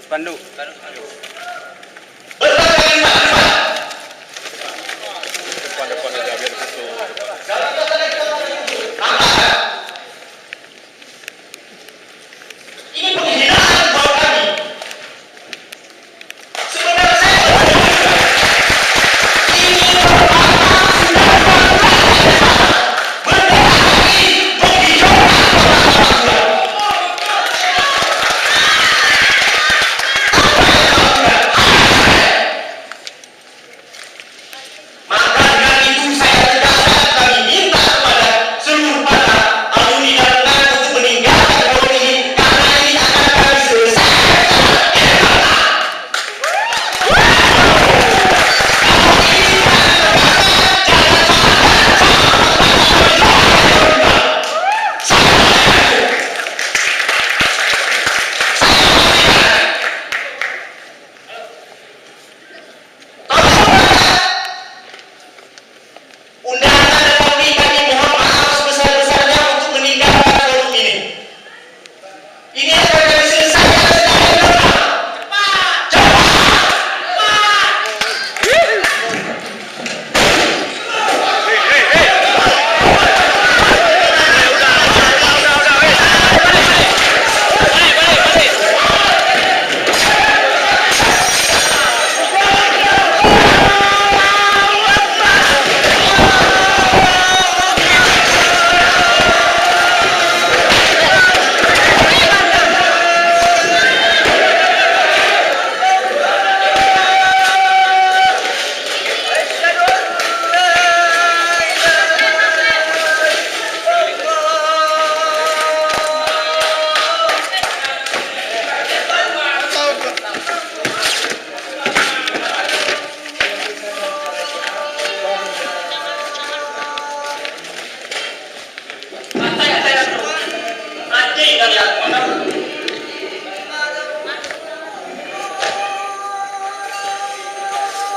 Spanduk. Depan-depan aja biar betul. Ini penghinaan buat kami. Sebenarnya saya ini maka dengan itu saya tegaskan kami minta kepada seluruh para alumni dan rekan untuk meninggalkan kawan ini karena ini akan kami selesaikan. Undangan kami mohon maaf sebesar-besarnya untuk meninggalkan forum ini. Ini akan kami selesaikan secara benar. Anjing kalian, mana?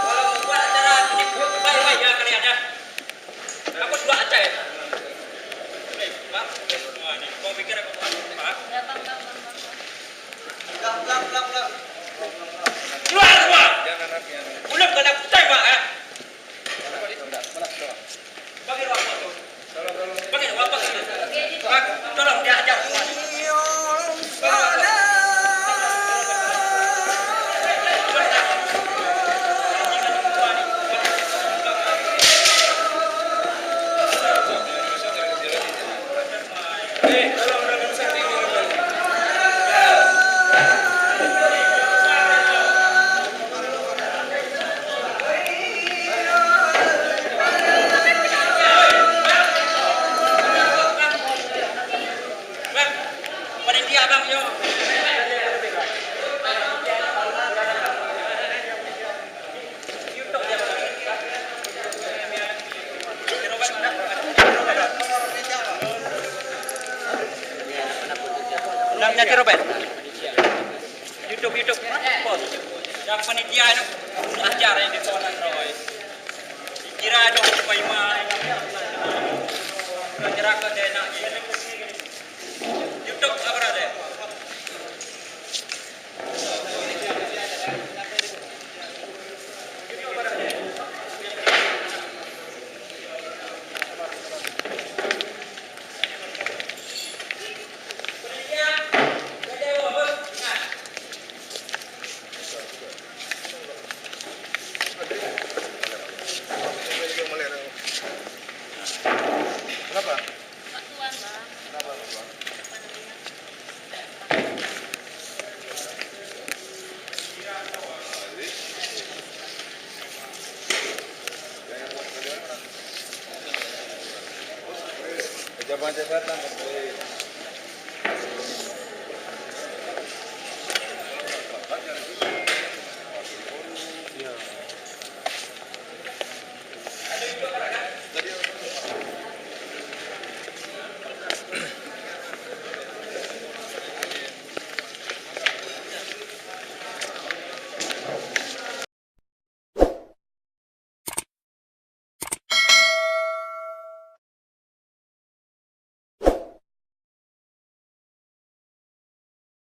Kalau buat acara baik-baik ya kalian ya. Aku juga aja ya. Pak. Wah, ini kau pikir aku Pak? Keluar semua. Belum kena kutai Pak ya. Bagi ruang foto. Bagi ruang foto. Pak, tolong diajar semua. Bang, panitia bang yo. YouTube ya bang. Namanya si Robert. YouTube. Post. Yang panitia itu acara yang ditolak Roy. Kira dong supaya main. Kira ke denak YouTube apa ada? Kenapa? Batuan, Bang. Kenapa? Apa namanya? Pejabat kesehatan.